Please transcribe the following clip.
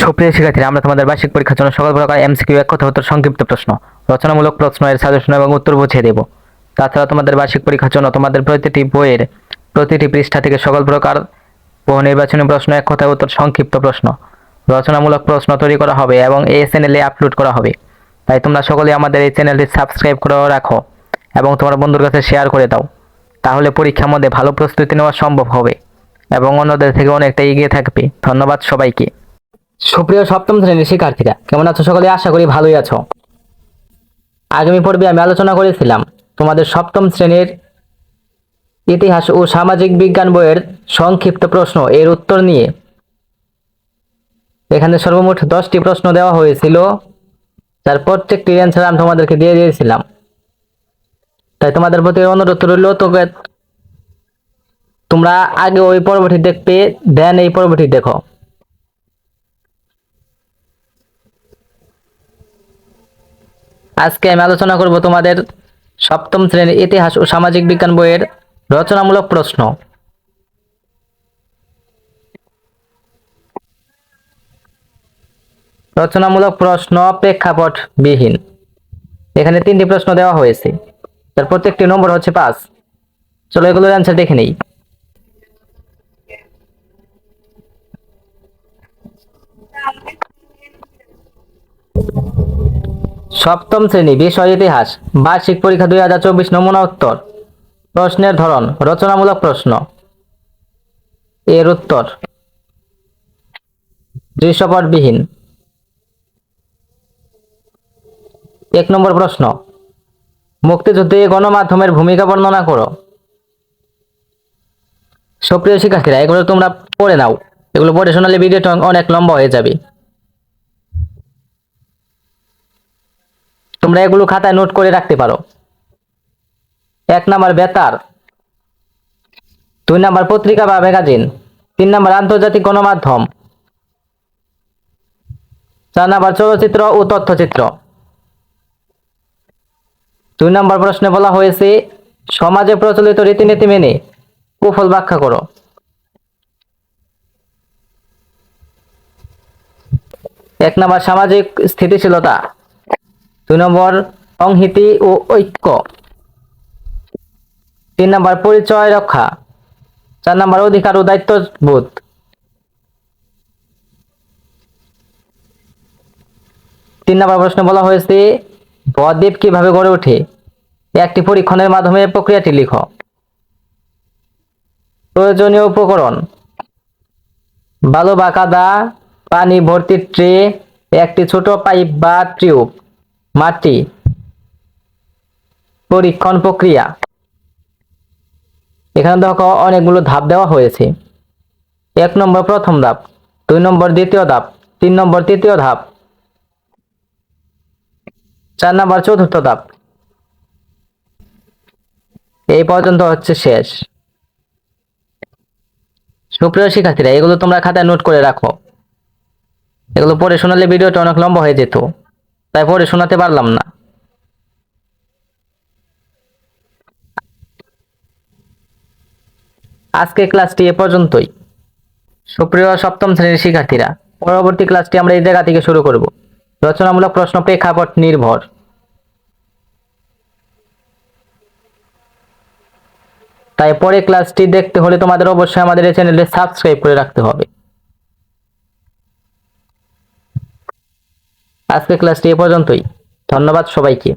সুপ্রিয় শিক্ষার্থীরা, আমরা তোমাদের বার্ষিক পরীক্ষার জন্য সকল প্রকার এমসিকিউ, এক কথা উত্তর, সংক্ষিপ্ত প্রশ্ন, রচনামূলক প্রশ্ন এর সাজেশন এবং উত্তর বুঝিয়ে দেব। তাছাড়া তোমাদের বার্ষিক পরীক্ষার জন্য তোমাদের প্রতিটি বইয়ের প্রতিটি পৃষ্ঠা থেকে সকল প্রকার বহু নির্বাচনী প্রশ্ন, এক কথায় উত্তর, সংক্ষিপ্ত প্রশ্ন, রচনামূলক প্রশ্ন তৈরি করা হবে এবং এই চ্যানেলে আপলোড করা হবে। তাই তোমরা সকলেই আমাদের এই চ্যানেলটি সাবস্ক্রাইব করে রাখো এবং তোমার বন্ধুর কাছে শেয়ার করে দাও। তাহলে পরীক্ষার মধ্যে ভালো প্রস্তুতি নেওয়া সম্ভব হবে এবং অন্যদের থেকে অনেকটা এগিয়ে থাকবে। ধন্যবাদ সবাইকে। সুপ্রিয় সপ্তম শ্রেণীর শিক্ষার্থীরা, কেমন আছো সকলে? আশা করি ভালোই আছো। আগামী পর্বে আমি আলোচনা করেছিলাম তোমাদের সপ্তম শ্রেণীর ইতিহাস ও সামাজিক বিজ্ঞান বইয়ের সংক্ষিপ্ত প্রশ্ন এর উত্তর নিয়ে। এখানে সর্বমোট 10টি প্রশ্ন দেওয়া হয়েছিল, যার প্রত্যেকটির অ্যান্সার আমি তোমাদেরকে দিয়ে দিয়েছিলাম। তাই তোমাদের প্রতি অনুরোধ রইল, তোমরা আগে ওই পর্বটি দেখবে, দেন এই পর্বটি দেখো। আজকে আমি আলোচনা করব তোমাদের সপ্তম শ্রেণীর ইতিহাস ও সামাজিক বিজ্ঞান বইয়ের রচনামূলক প্রশ্ন। রচনামূলক প্রশ্ন প্রেক্ষাপট বিহীন। এখানে 3টি প্রশ্ন দেওয়া হয়েছে, তার প্রত্যেকটি নম্বর হচ্ছে 5। চলো এগুলোর অ্যান্সার দেখে নেই। সপ্তম শ্রেণী, বিষয় ইতিহাস, বার্ষিক পরীক্ষা 2024, নমুনা উত্তর। প্রশ্নের ধরন রচনামূলক প্রশ্ন। এর উত্তর দৃশ্যপটবিহীন। 1 নম্বর প্রশ্ন, মুক্তিযুদ্ধে গণমাধ্যমের ভূমিকা বর্ণনা করো। সুপ্রিয় শিক্ষার্থীরা, এগুলো তোমরা পড়ে নাও, এগুলো পড়ে শোনালে ভিডিওটা অনেক লম্বা হয়ে যাবে। তোমরা এগুলো খাতায় নোট করে রাখতে পারো। 1 নাম্বার বেতার, 2 নাম্বার পত্রিকা বা ম্যাগাজিন, 3 নাম্বার আন্তর্জাতিক গণমাধ্যম, 4 নাম্বার চলচ্চিত্র ও তথ্যচিত্র। 2 নাম্বার প্রশ্নে বলা হয়েছে সমাজে প্রচলিত রীতিনীতি মেনে কুফল ব্যাখ্যা করো। 1 নাম্বার সামাজিক স্থিতিশীলতা, 2 নম্বর সংহতি ও ঐক্য, 3 নাম্বার পরিচয় রক্ষা, 4 নাম্বার অধিকার ও দায়িত্ববোধ। 3 নাম্বার প্রশ্নে বলা হয়েছে বদ্বীপ কিভাবে গড়ে ওঠে, একটি পরীক্ষণের মাধ্যমে প্রক্রিয়াটি লিখো। প্রয়োজনীয় উপকরণ বালু বা কাদা, পানি ভর্তি ট্রে, একটি ছোট পাইপ বা টিউব, মাটি। পরীক্ষণ প্রক্রিয়া, এখানে দেখো অনেকগুলো ধাপ দেওয়া হয়েছে। 1 নম্বর প্রথম ধাপ, 2 নম্বর দ্বিতীয় ধাপ, 3 নম্বর তৃতীয় ধাপ, 4 নম্বর চতুর্থ ধাপ। এই পর্যন্ত হচ্ছে শেষ। সুপ্রিয় শিক্ষার্থীরা, এগুলো তোমরা খাতায় নোট করে রাখো। এগুলো পড়ে শোনালে ভিডিওটা অনেক লম্বা হয়ে যেত, তাই পড়ে শোনাতে পারলাম না। আজকে ক্লাসটি এ পর্যন্তই। সুপ্রিয় সপ্তম শ্রেণীর শিক্ষার্থীরা, পরবর্তী ক্লাসটি আমরা এই জায়গা থেকে শুরু করব। রচনামূলক প্রশ্ন প্রেক্ষাপট নির্ভর। তাই পরে ক্লাসটি দেখতে হলে তোমাদের অবশ্যই আমাদের এই চ্যানেলে সাবস্ক্রাইব করে রাখতে হবে। আজকে ক্লাসটি এ পর্যন্তই। ধন্যবাদ সবাইকে।